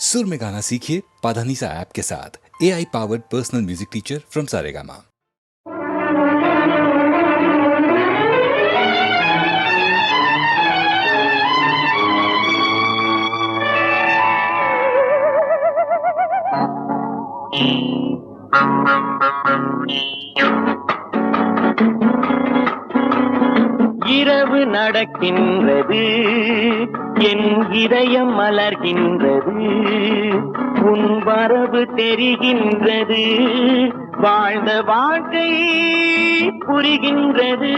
सुर में गाना सीखिए पाधानीसा ऐप के साथ। AI powered personal music teacher from Saregama. இரவு நடக்கின்றது, என் இதயம் மலர்கின்றது, உன் வரவு தெரிகின்றது, வாழ்ந்த வாழ்க்கை புரிகின்றது.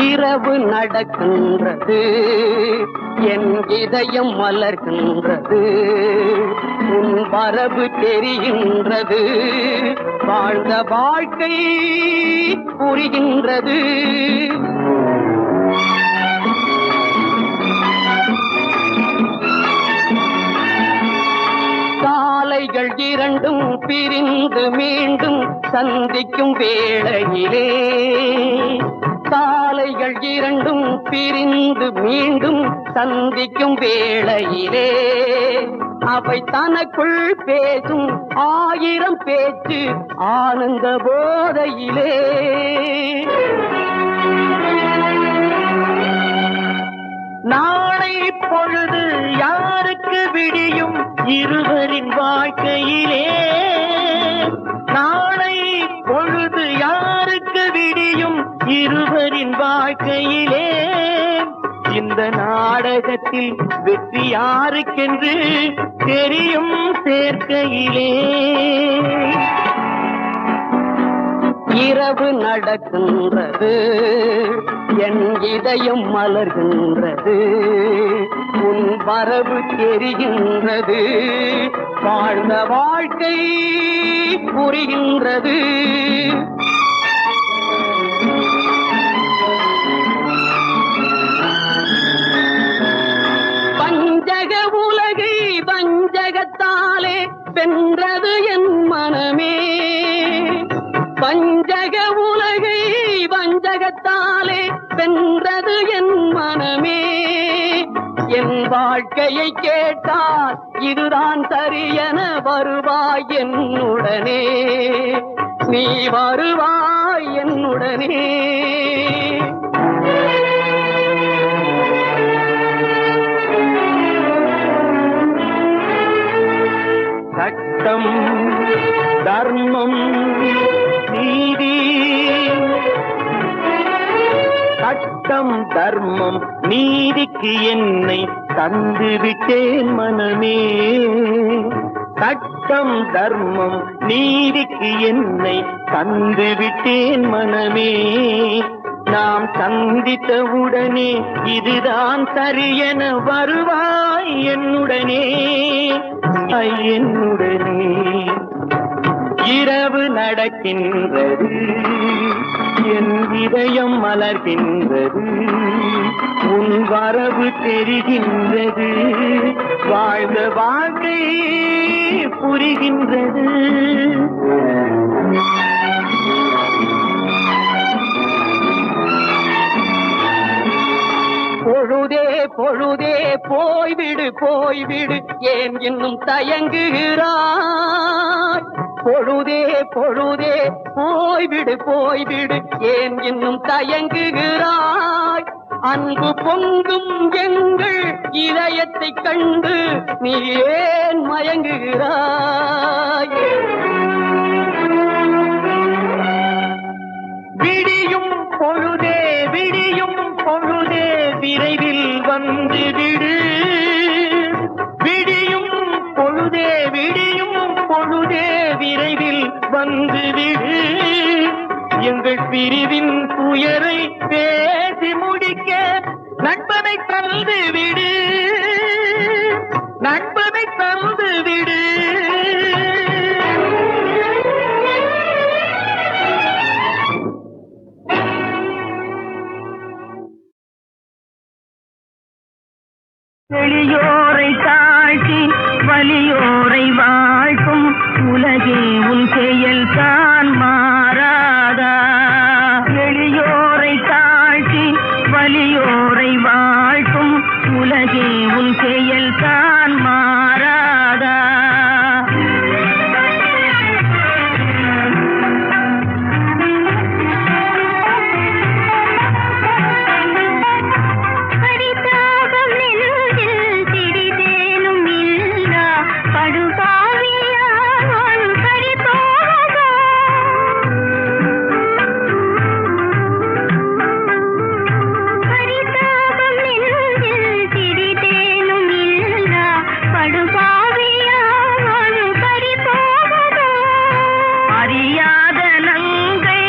இரவு நடக்கின்றது, என் இதயம் மலர்கின்றது, உன் வரவு தெரிகின்றது, வாழ்ந்த வாழ்க்கை புரிகின்றது. காலைகள் இரண்டும் பிரிந்து மீண்டும் சந்திக்கும் வேளையிலே, காலைகள் இரண்டும் பிரிந்து மீண்டும் சந்திக்கும் வேளையிலே, அவை தனக்குள் பேசும் ஆயிரம் பேச்சு ஆனந்த போதையிலே. நாளை பொழுது யாருக்கு விடியும் இருவரின் வாழ்க்கையிலே, நாளை பொழுது யாருக்கு விடியும் இருவரின் வாழ்க்கையிலே, இந்த நாடகத்தில் வெற்றி யாருக்கென்று தெரியும் சேர்க்கையிலே. இரவு நடக்கின்றது, என் இதயம் மலர்கின்றது, உன் வரவு தெரிகின்றது, வாழ்ந்த வாழ்க்கை புரிகின்றது. பஞ்சக உலகை வஞ்சகத்தாலே வென்றது என் மனமே, பஞ்சக உலகை வஞ்சகத்தாலே வென்றது என் மனமே. என் வாழ்க்கையை கேட்டால் இதுதான் சரியென வருவாய் என்னுடனே, நீ வருவாய் என்னுடனே. சட்டம் தர்மம் நீதி, சட்டம் தர்மம் நீதிக்கு என்னை தந்து விட்டேன் மனமே, சட்டம் தர்மம் நீதிக்கு என்னை தந்து விட்டேன் மனமே. நாம் சந்தித்தவுடனே இதுதான் சரியென வருவாய் என்னுடனே, என்னுடனே. இரவு நடக்கின்றது, என் இதயம் மலர்கின்றது, உன் வரவு தெரிகின்றது, வாழ்ந்த வாழ்க்கை புரிகின்றது. பொழுதே பொழுதே போய்விடு போய்விடு, ஏன் இன்னும் தயங்குகிறாய்? பொழுதே பொழுதே போய்விடு போய்விடு, ஏன் இன்னும் தயங்குகிறாய்? அன்பு பொங்கும் எங்கள் இதயத்தை கண்டு நீ ஏன் மயங்குகிறாய்? விடியும் பொழுதே விடியும் பொழுதே விரைவில் வந்து விடு, விடியும் பொழுதே விடியும் பொழுதே விரைவில் வந்து விடு. எங்கள் பிரிவின் துயரை பேசி முடிக்க நண்பனை தந்து விடு, நண்பனை தந்து விடு. எளியோரை தாழ்த்தி வலியோரை வாழ்த்தும் உலகே உன் செயல் தான் மாறாதா. எளியோரை தாழ்த்தி வலியோரை வாழ்த்தும் உலகே உன் செயல் தான் மாறாதா? அறியாத நங்கை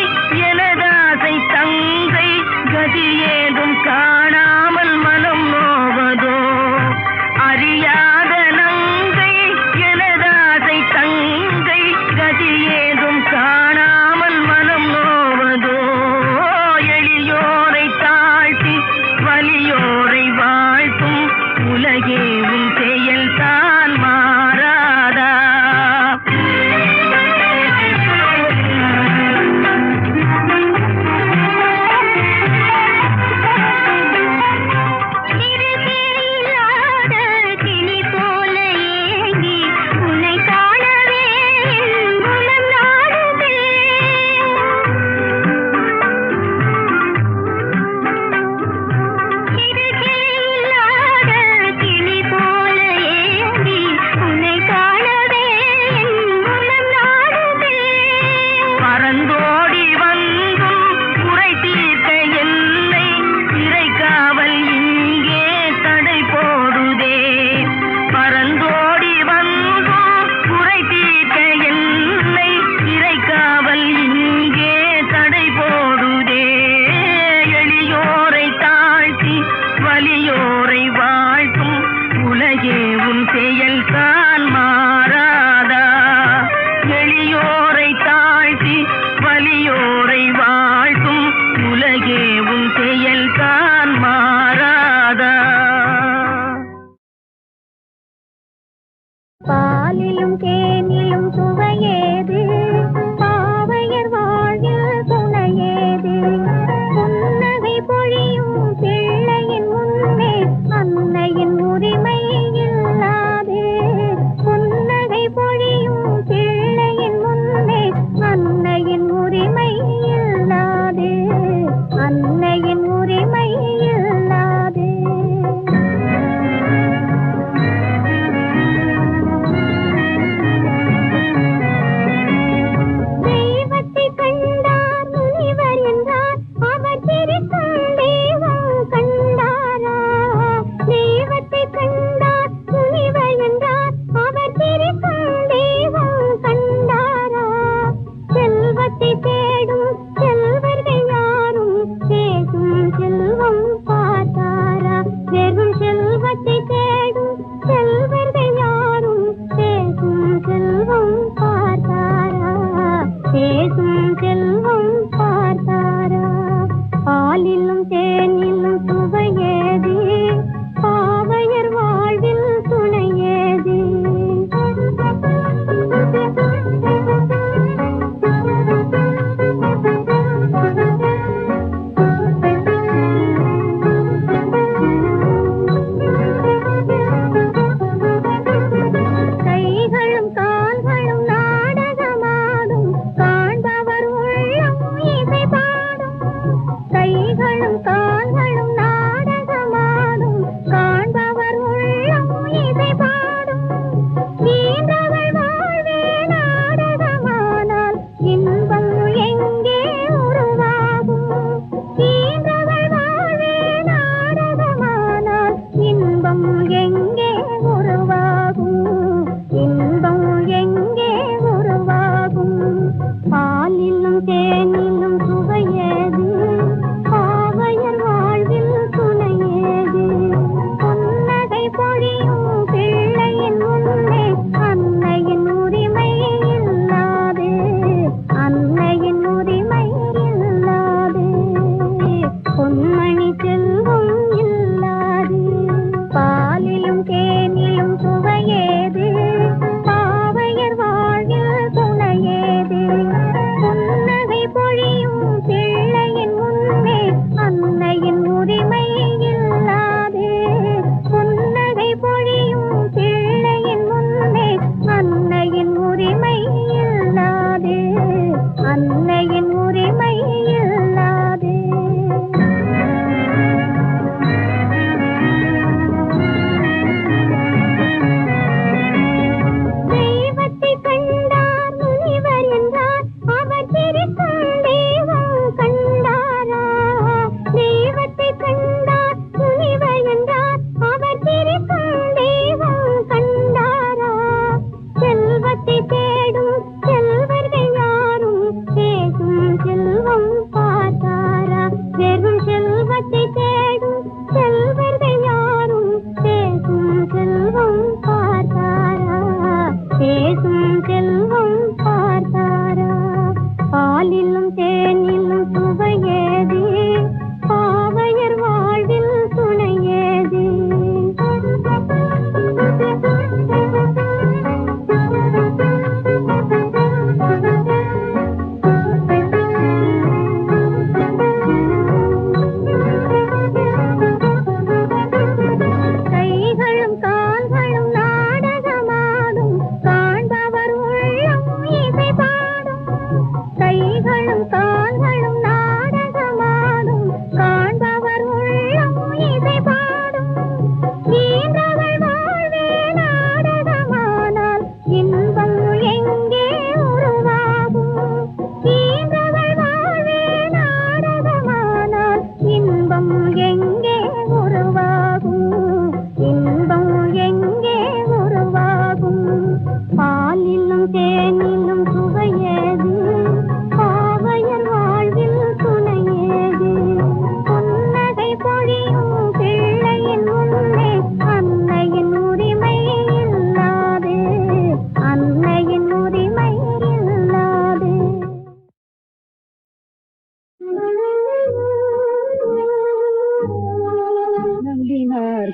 எனதாசை தங்கை கதி ஏதும் காணாமல் மனம் நோவதோ? அறியாத நங்கை எனதாசை தங்கை கதி ஏதும் காணாமல் மனம் நோவதோ? எளியோரை தாழ்த்தி வலியோரை வாழ்த்தும் உலகே உன் செயல் தான் மாறாதா? பறந்தோடி வந்தும் குறை தீர்க்க என்னை இறைக்காவல் இங்கே தடை போடுதே. பறந்தோடி வந்தும் குறை தீர்க்க என்னை இறைக்காவல் இங்கே தடை போடுதே. எளியோரை தாழ்த்தி வலியோரை வாழ்த்தும் உலகே உன் செயல் தான் மாறாதா? எளியோரை தாழ்த்தி வலியோரை வாழ்த்தும் உலகே உன் செயல் தான் மாறாதா? பாலிலும் தேனிலும் சுவையேது, பாவையர் வாழ்வில் துணையேது. புன்னகை பொழியும் பிள்ளையின் முன்னே அன்னையின் உரிமை இல்லாது. புன்னகை பொழியும் பிள்ளையின் முன்னே அன்னையின் உரிமை இல்லாது. அன்னையின் உரிமை இல்லாது.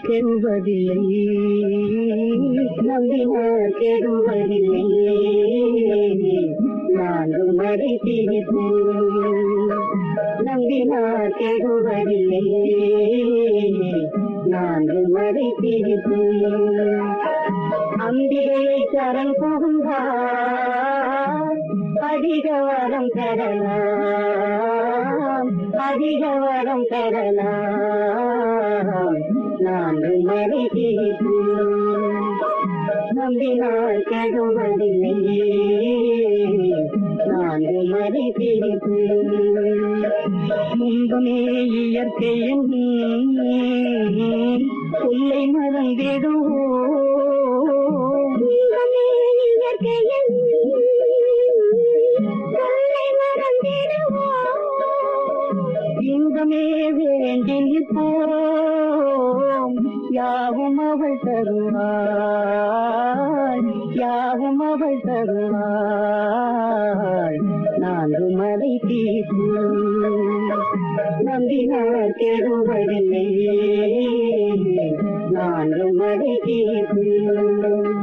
கெடுவதில்லை நம்பினார் கெடுவதில்லை நானும் மறை தீர்ப்பேன் நம்பினார் கெடுவதில்லை நானும் மறை தீர்ப்பேன் அம்பிகையை சரண் புகுந்தார் அதிக வரம் பெறலாம் அதிக வரம் பெறலாம் நானும் மறை தீர்ப்பேன் நம்பினார் கெடுவதில்லை நானும் மறை தீர்ப்பேன் முன்பமே இயற்கையின் சொல்லை மறந்திடுவோம் முன்பமே இயற்கையின் சொல்லை மறந்திடுவோம் இன்பமே வேண்டி நிற்போம் யாவும் அவள் தருவாள் யாவும் அவள் தருவாள் நான்கு மறை தீர்ப்பேன் நம்பினார் கெடுவதில்லை நான்கு மறை தீர்ப்பேன்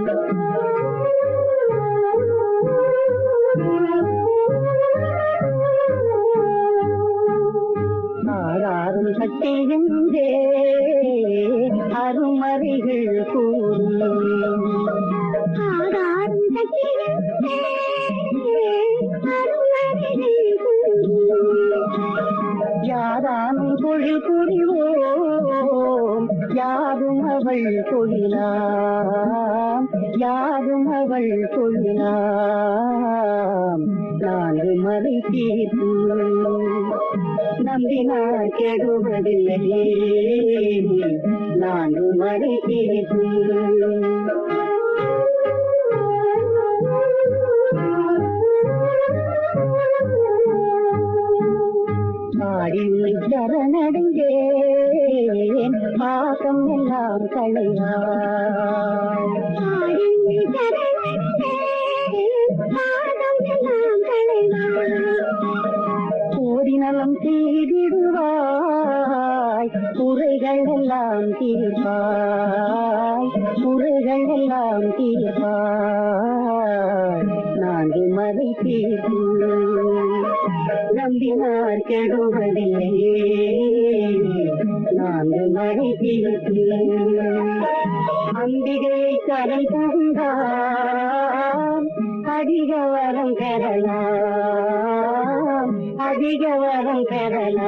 ஆறாரும் சக்தியின்றே அருமறைகள் கூறும் ஆறாரும் சக்தியின்றே அருமறைகள் கூறும் யாரானும் தொழில் புரிவோம் யாரும் அவள் தொழிலாம் யாரும் அவள் தொழிலாம் நான்கு மறை தீர்ப்பேன் நம்பினார் கெடுவதில்லை நான்கு மறை தீர்ப்பேன் சரணடைந்தேன் பாசம் எல்லாம் களைவாய் கோடி நலம் செய்திடுவாய் குறைகள் எல்லாம் தீர்ப்பாய் குறைகள் எல்லாம் தீர்ப்பாய் நான்கு மறை தீர்ப்பேன் நம்பினார் கெடுவதில்லை நான்கு மறை தீர்ப்பேன் அம்பிகை கரை புகுந்தார் அதிக வரம் பெறலாம் அதிக வரம் பெறலாம்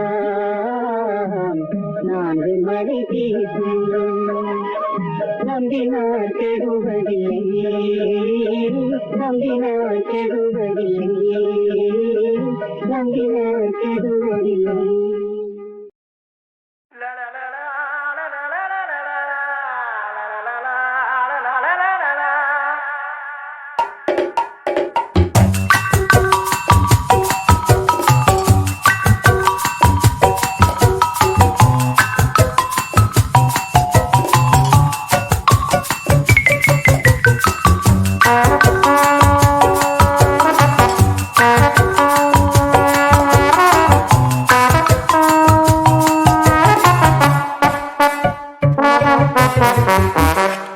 நான்கு மறை தீர்ப்பேன் நம்பினார் கெடுவதில்லை நம்பினார் கெடுவதில்லை நம்பினார் கெடுவதில்லை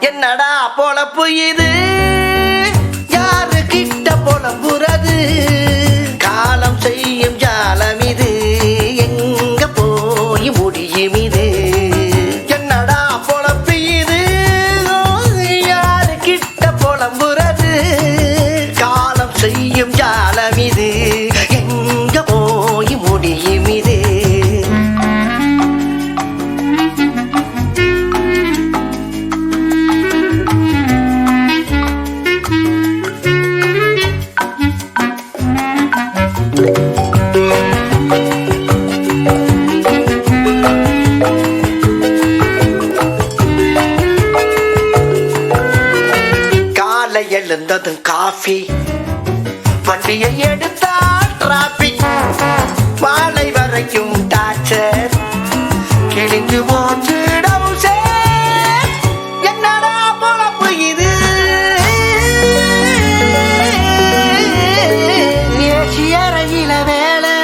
என்னடா பொழப்பு இது யாரு கிட்ட பொழம்புறது காலம் செய்யும் ஜாலம் இது எங்க போய் முடியும் இது என்னடா பொழப்பு இது யாரு கிட்ட பொழம்புறது காலம் செய்யும் ஜாலம் இது எங்க போய் முடியும் இது எழுந்ததும் காஃபி வண்டியை எடுத்தா டிராபிக் மாலை வரைக்கும் டார்ச்சர் கிழிஞ்சு போச்சு டவுசர் என்னடா பொழப்பு இது ஏசி அறையில வேலை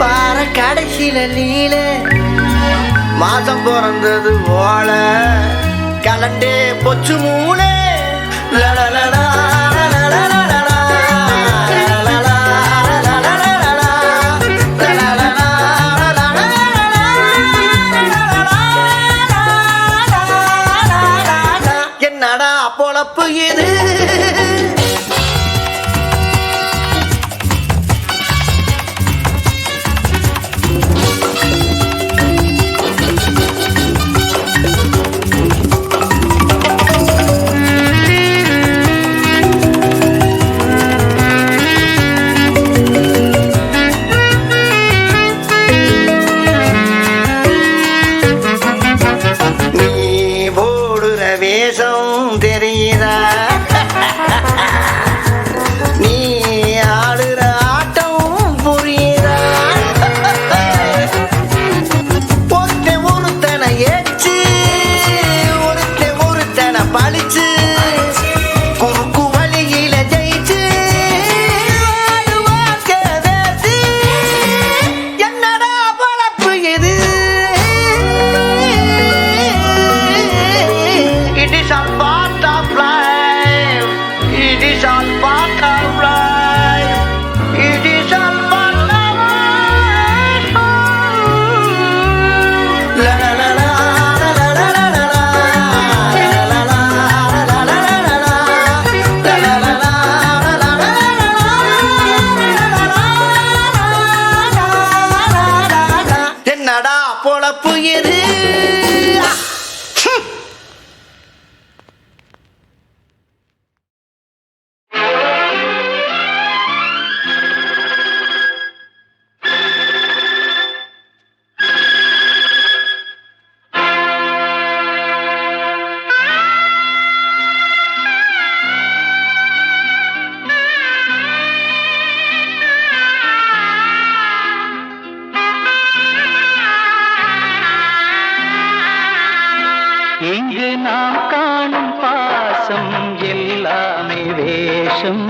வார கடைசியில லீல மாசம் போற வந்தது ஓல கலண்டே பொச்சு மூளை லலலலா, லலலலலா, லலலலா, லலலலலா, லலலலலா. என்னடா பொழப்பு இது நீ போடுற வேஷம் தெரியுதா நீ ஆடுற ஆட்டம் புரியுதா ஒருத்தனை ஏச்சு ஒருத்தனை பழிச்சு குறுக்கு வழியில ஜெயிச்சு வாழ்க்கை வேசி. என்னடா பொழப்பு இது It is all part of life. It is all part of life. It is all part of life. La la la la la la la la la la la la la la la la. என்னடா பொழப்பு இது இங்கு நாம் காணும் பாசம் எல்லாமே வேஷம்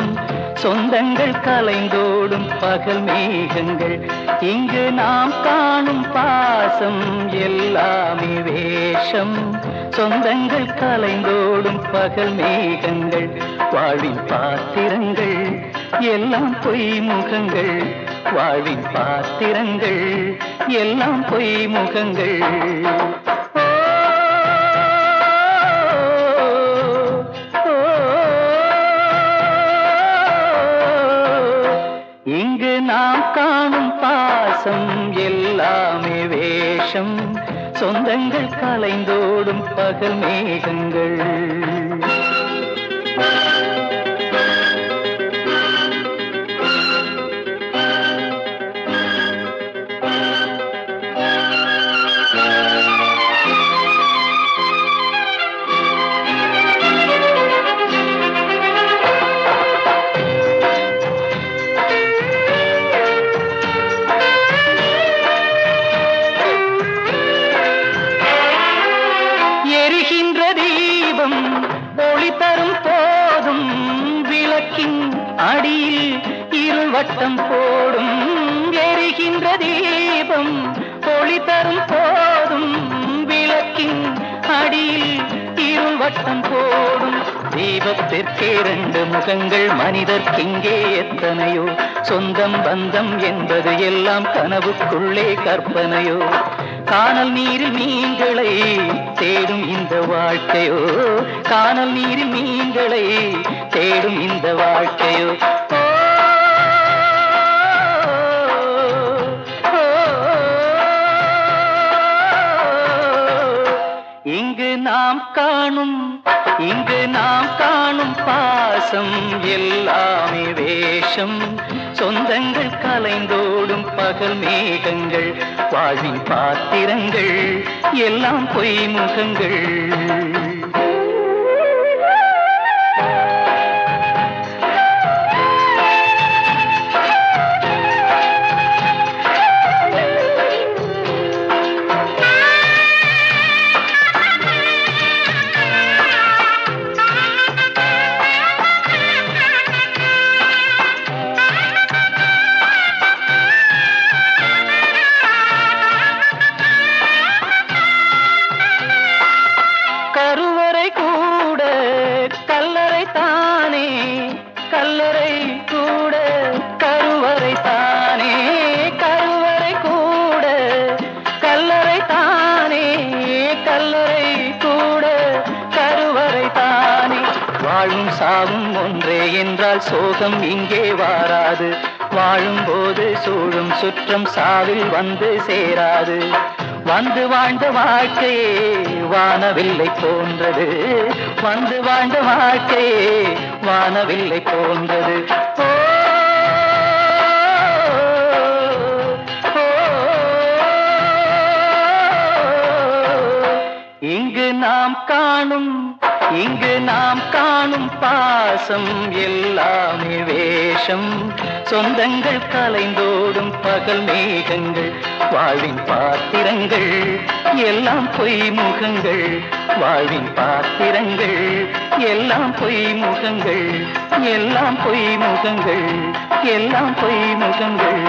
சொந்தங்கள் கலைந்தோடும் பகல் மேகங்கள் இங்கு நாம் காணும் பாசம் எல்லாமே வேஷம் சொந்தங்கள் கலைந்தோடும் பகல் மேகங்கள் வாழின் பாத்திரங்கள் எல்லாம் பொய் முகங்கள் வாழின் பாத்திரங்கள் எல்லாம் பொய் முகங்கள் இங்கு நாம் காணும் பாசம் எல்லாமே வேஷம் சொந்தங்கள் கலைந்தோடும் பகல் மேகங்கள் எரிகின்ற தீபம் ஒளி தரும் போதும் விளக்கின் அடியில் இருள் வட்டம் போடும் எரிகின்ற தீபம் ஒளி தரும் போதும் விளக்கின் அடியில் இருள் வட்டம் போடும் தீபத்திற்கே 2 முகங்கள் மனிதர்க்கிங்கே எத்தனையோ சொந்தம் பந்தம் என்பது எல்லாம் கனவுக்குள்ளே கற்பனையோ காணல் நீரில் மீன்களை தேடும் இந்த வாழ்க்கையோ காணல் நீரில் மீன்களை தேடும் இந்த வாழ்க்கையோ இங்கு நாம் காணும் பாசம் எல்லாமே வேஷம் சொந்தங்கள் கலைந்தோடும் பகல் மேகங்கள் வாழ்வின் பாத்திரங்கள் எல்லாம் பொய் முகங்கள் வாழும் சாவும் ஒன்றே என்றால் சோகம் இங்கே வாராது. வாழும்போது சூழும் சுற்றம் சாவில் வந்து சேராது. வந்து வாழ்ந்த வாழ்க்கையே வானவில்லை போன்றது. வந்து வாழ்ந்த வாழ்க்கையே வானவில்லை போன்றது. ஓ இங்கு நாம் காணும் பாசம் எல்லாமே வேஷம். சொந்தங்கள் கலைந்தோடும் பகல் மேகங்கள் வாழ்வின் பாத்திரங்கள் எல்லாம் பொய் முகங்கள். வாழ்வின் பாத்திரங்கள் எல்லாம் பொய் முகங்கள். எல்லாம் பொய் முகங்கள். எல்லாம் பொய் முகங்கள்.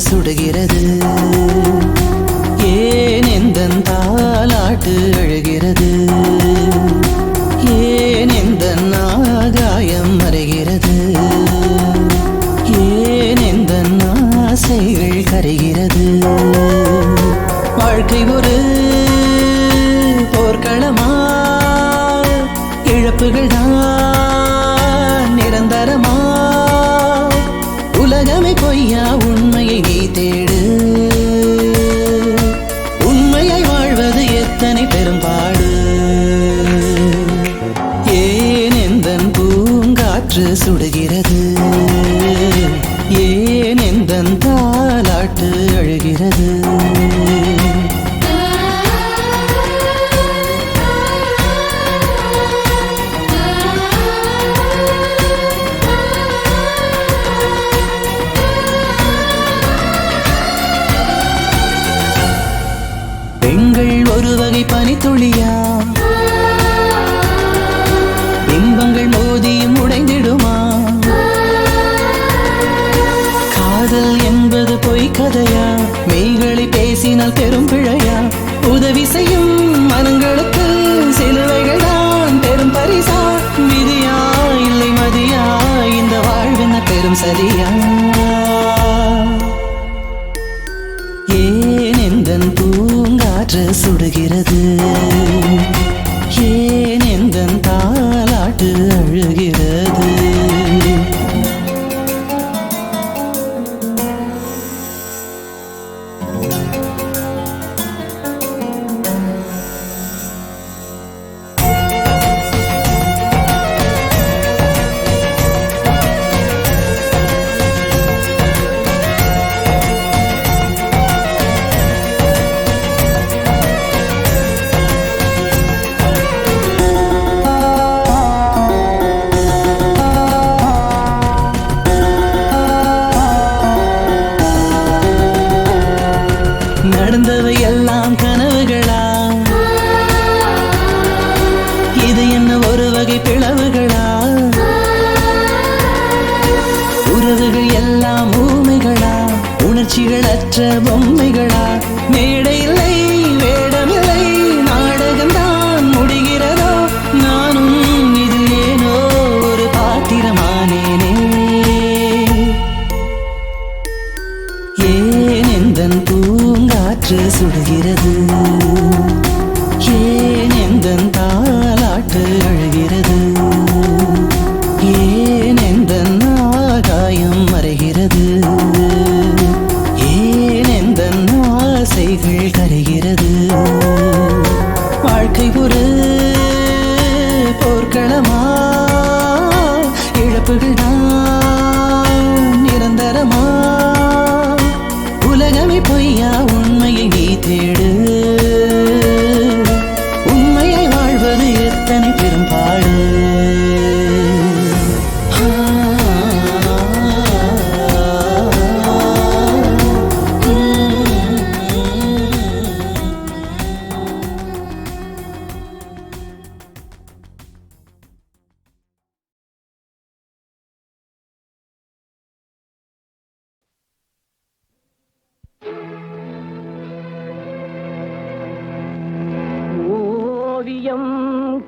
சுடுகிறது ஏன் எந்தன் தாலாட்டு அழுகிறது ஏன் எந்தன் ஆகாயம் மறைகிறது ஏன் எந்தன் ஆசைகள் கரைகிறது வாழ்க்கை ஒரு போர்க்களமா இழப்புகள் தான் நிரந்தரமா உலகமே பொய்யா உண்மையை நீ தேடு உண்மையை வாழ்வது எத்தனை பெரும்பாடு ஏன் எந்தன் பூங்காற்று சுடுகிறது ஏன் எந்தன் தாலாட்டு அழுகிறது ஒரு வகை பனித்துளியா இன்பங்கள் மோதியும் உடைந்திடுமா காதல் என்பது பொய் கதையா மெய்களை பேசினால் பெரும் பிழையா உதவி செய்யும் மனங்களுக்கு சிலுவைகள் தான் பெரும் பரிசா விதியா இல்லை மதியா இந்த வாழ்வின பெரும் சதியா ஏன் எந்தன் பூங்காற்று சுடுகிறது ஏன் எந்தன் தாலாட்டு அழுகிறது நடந்தவை எல்லாம் கனவுகளா இது என்ன ஒரு வகை பிளவுகளா உறவுகள் எல்லாம் ஊமைகளா உணர்ச்சிகள் அற்ற பொம்மைகளா மேடை இல்லை வேடமில்லை நாடகம்தான் முடிகிறதோ நானும் இதில் ஏனோ ஒரு பாத்திரமானேனே ஏன் எந்தன் பூங்காற்று சுடுகிறது ஏன் எந்தன் தாலாட்டு அழுகிறது ஏன் எந்தன் ஆகாயம் மறைகிறது ஏன் எந்தன் ஆசைகள் கரைகிறது வாழ்க்கை ஒரு போர்க்களமா இழப்புகள் தான் நிரந்தரமா உலகமே பொய்யா உண்மையை நீ தேடு உண்மையை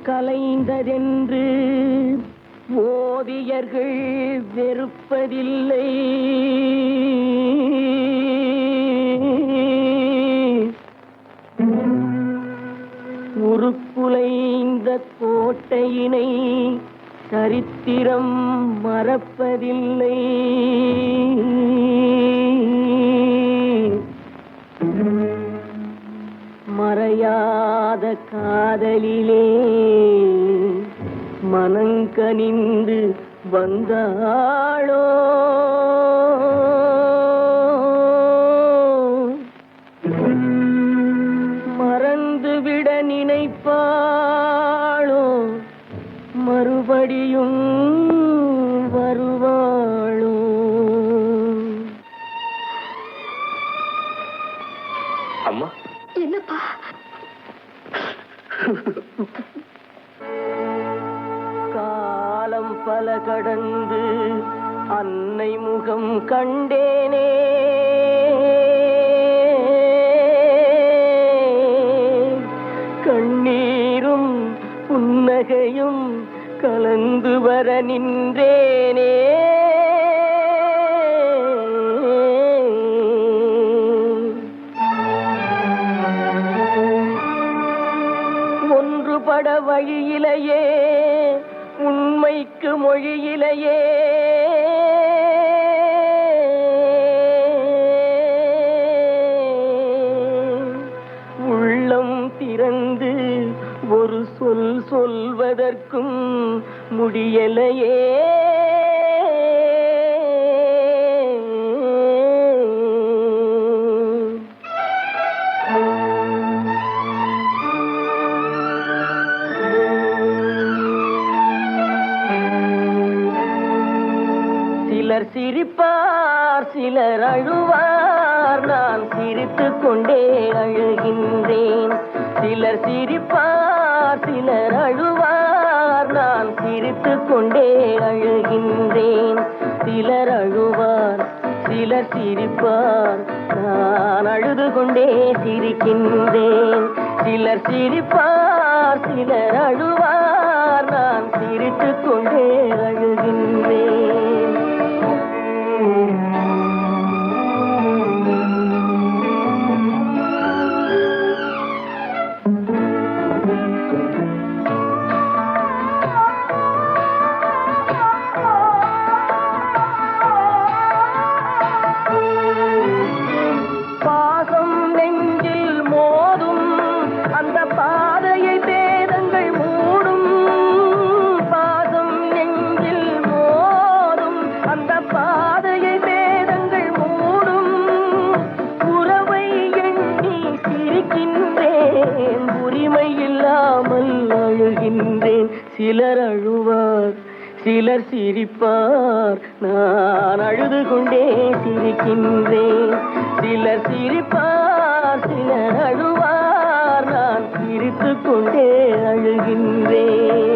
கலைந்ததென்று ஓவியர்கள் வெறுப்பதில்லை. உருக்குலைந்த கோட்டையினை சரித்திரம் மறப்பதில்லை. மறையாத காதலிலே மனங்கனிந்து வந்தாளோ மறந்துவிட நினைப்பாளோ மறுபடியும் வருவாளோ? அம்மா என்னப்பா? காலம் பல கடந்து அன்னை முகம் கண்டேனே. கண்ணீரும் புன்னகையும் கலந்து வர நின்றேனே. ஒன்றுபட வழியிலேயே உண்மைக்கு மொழியிலேயே உள்ளம் திறந்து ஒரு சொல் சொல்வதற்கும் முடியலையே. சிலர் சிரிப்பார் சிலர் அழுவார், நான் சிரித்துக் கொண்டே அழுகின்றேன். சிலர் சிரிப்பார் சிலர் அழுவார், நான் சிரித்துக் கொண்டே அழுகின்றேன். சிலர் அழுவார் சிலர் சிரிப்பார், நான் அழுது கொண்டே சிரிக்கின்றேன். சிலர் சிரிப்பார் சிலர் அழுவார், நான் சிரித்துக் கொண்டே அழுகின்றேன். பாசம் நெஞ்சில் மோதும் அந்த பாதையை பேதங்கள் மூடும். பாசம் நெஞ்சில் மோதும் அந்த பாதையை பேதங்கள் மூடும். உறவை எண்ணி சிரிக்கின்றேன், உரிமை இல்லாமல் அழுகின்றேன். சிலர் அழுவார் சிலர் சிரிப்பார், நான் அழுது கொண்டே சிரிக்கின்றேன். சிலர் சிரிப்பார் சிலர் அழுவார், நான் சிரித்துக் கொண்டே அழுகின்றேன்.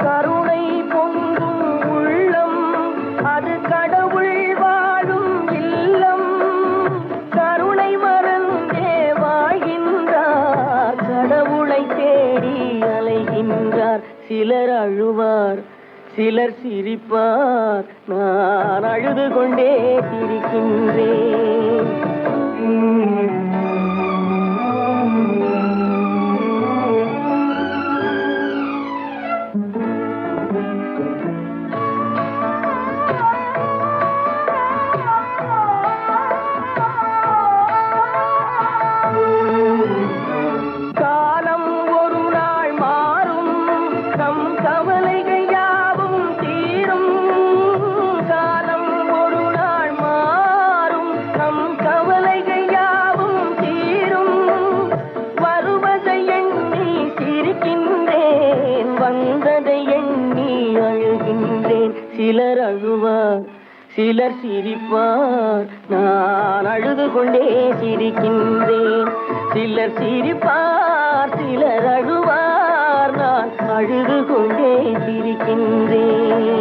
கருணை பொங்கும் உள்ளம் அது கடவுள் வாழும் இல்லம். கருணை மறந்தே வாழ்கின்றார், கடவுளை தேடி அலைகின்றார். சிலர் அழுவார் சிலர் சிரிப்பார், நான் அழுது கொண்டே சிரிக்கின்றேன். காலம் ஒரு நாள் மாறும், நம் கவலைகள் யாவும் தீரும். காலம் ஒரு நாள் மாறும், நம் கவலைகள் யாவும் தீரும். வருவதை எண்ணி சிரிக்கின்றேன், வந்ததை எண்ணி அழுகின்றேன். சிலர் அழுவார் சிலர் சிரிப்பார், நான் நான் அழுது கொண்டே சிரிக்கின்றேன். சிலர் சிரிப்பார் சிலர் அழுவார், நான் அழுது கொண்டே சிரிக்கின்றேன்.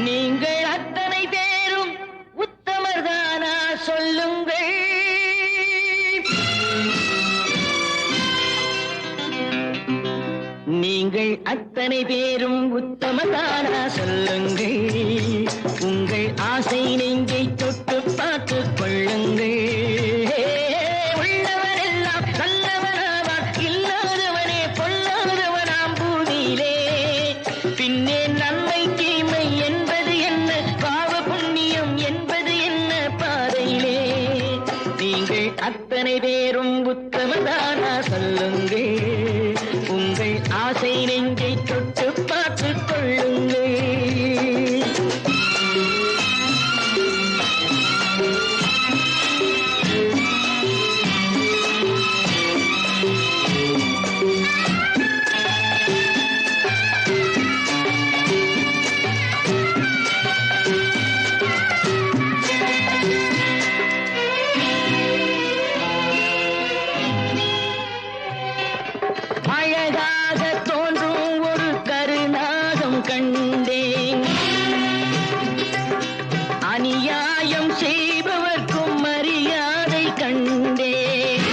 நீங்கள் அத்தனை பேரும் உத்தமர்தானா சொல்லுங்கள். நீங்கள் அத்தனை பேரும் உத்தமதானா சொல்லுங்கள். உங்கள் ஆசை நெஞ்சை தொட்டு பார்த்து கொள்ளுங்கள். உள்ளவரெல்லாம் நல்லவனாவான், இல்லாதவனே பொல்லாதவனாம் பூமியிலே. பின்னே நன்மை தீமை என்பது என்ன, பாவ புண்ணியம் என்பது என்ன பாதையிலே. நீங்கள் அத்தனை பேரும் உத்தமதானா சொல்லுங்கள். உங்கள் ஆசை நெஞ்சை தொட்டு பார்த்து கொள்ளுங்கள். அழகாக தோன்றும் ஒரு கருநாகம் கண்டேன். அநியாயம் செய்பவர்க்கும் மரியாதை கண்டேன்.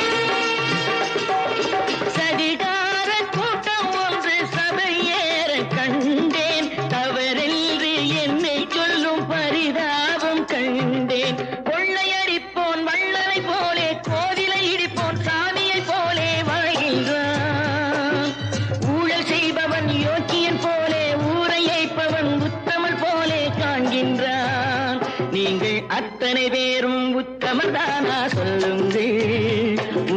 சதிகார கூட்டம் ஒன்று சபையேற கண்டேன். தவறென்று என்னை சொல்லும் பரிதாபம் கண்டேன். கொள்ளையடிப்போன் வள்ளலை போலே, கோவிலை இடிப்போன் சாமியை போலே வாழ்கின்றான். ஊழல் செய்பவன் யோக்கியன் போலே, ஊரை ஏய்ப்பவன் உத்தமன் போலே காண்கின்றான். நீங்கள் அத்தனை பேரும் உத்தமர்தானா சொல்லுங்கள்.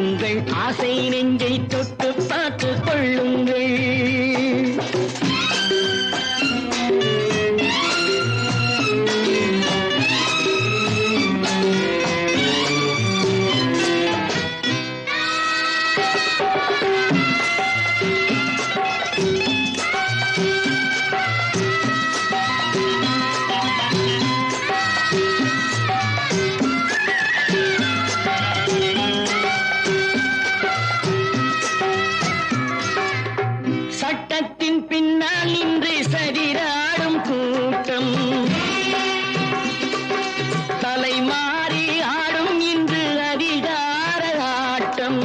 உங்கள் ஆசை நெஞ்சை தொட்டு பார்த்து கொள்ளுங்கள். சட்டத்தின் பின்னால் நின்று சதிராடும் கூட்டம், தலைமாறி ஆடும் இன்று அதிகார ஆட்டம்.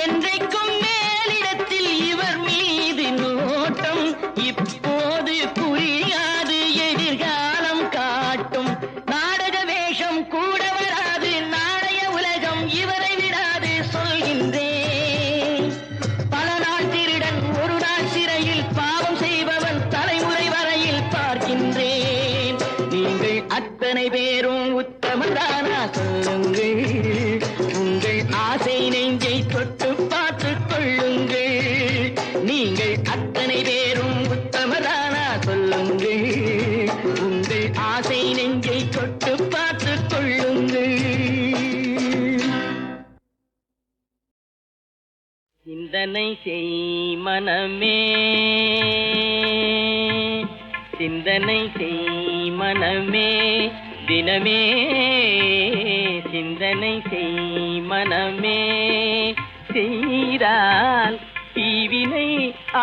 என்றைக்கும் மேலிடத்தில் இவர் மீது நோட்டம். இப்போது புரியாது எதிர்காலம் காட்டும். நாடக வேஷம் கூட வராது, நாணய உலகம் இவரை விடாது சொல்கின்றேன். பல நாள் திருடன் ஒரு நாள் சிறையில், பாவம் செய்பவன் தலைமுறை வரையில் பார்க்கின்றேன். நீங்கள் அத்தனை பேரும் உத்தமதானா சொல்லுங்கள். உங்கள் ஆசை நெஞ்சை தொட்டு பார்த்து கொள்ளுங்கள். நீங்கள் அத்தனை பேரும் உத்தமதானா சொல்லுங்கள். உங்கள் ஆசை நெஞ்சை தொட்டு பார்த்து கொள்ளுங்கள். சிந்தனை செய் மனமே, சிந்தனை செய் மனமே, தினமே சிந்தனை செய் மனமே. செய்தால் தீவினை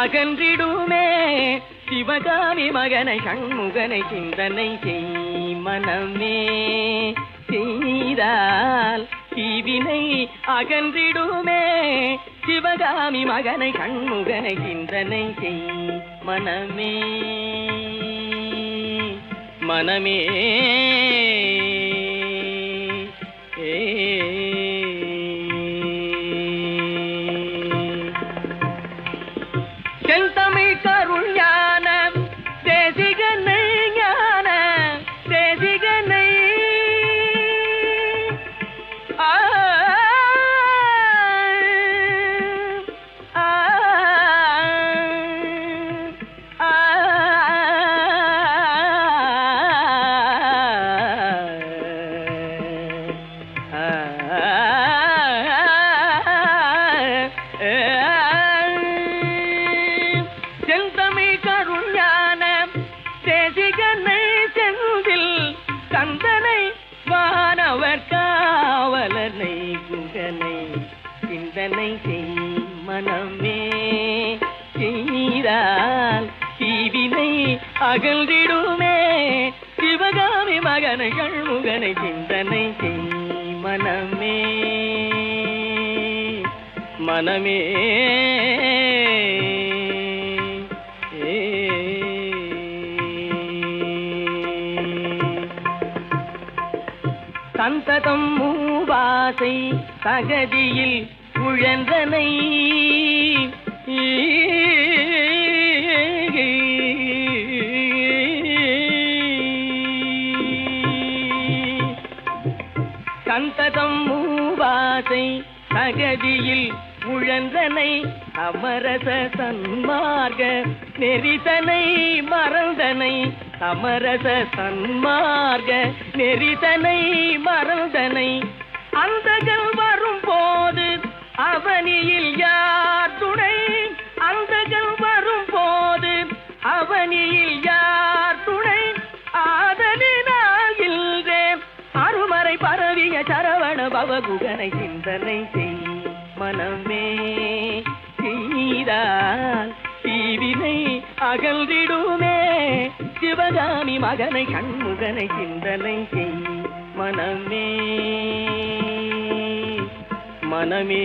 அகன்றிடுமே, சிவகாமி மகனை சண்முகனை சிந்தனை செய் மனமே. செய்தால் தீவினை அகன்றிடுமே, சிவகாமி மகனை சண்முகனை சிந்தனை செய் மனமே. மனமே செந்தமிழ் கருள் ஞான தேசிகனை, ஞான தேசிகனை. தேசிகனை செந்தில் கந்தனை வானவர் காவலனை குகனை சிந்தனை செய் மனமே செய்தால் தீவினை அகழ்ந்திடுமே சிவகாமி மகனை கண்முகனை சிந்தனை செய் மனமே மனமே சந்ததம் மூவாசை சகதியில் உழன்றனை சந்ததம் மூவாசை சகதியில் உழன்றனை அமரச சன்மார்க்க நெறிதனை மறந்தனை அமரச சன்மார்க்க நெறிதனை மறந்தனை அந்தகள் வரும் போது அவனியில் யார் துணை அந்தகள் வரும் போது அவனியில் யார் துணை ஆதலினால் இல்லேன் அருமறை பரவிய சரவண பவகுகனை சிந்தனை செய் மனமே செய்தால் தீவினை அகழ்ந்திடுமே சிவகாமி மகனை கண்முகனை சிந்தனை செய் மனமே மனமே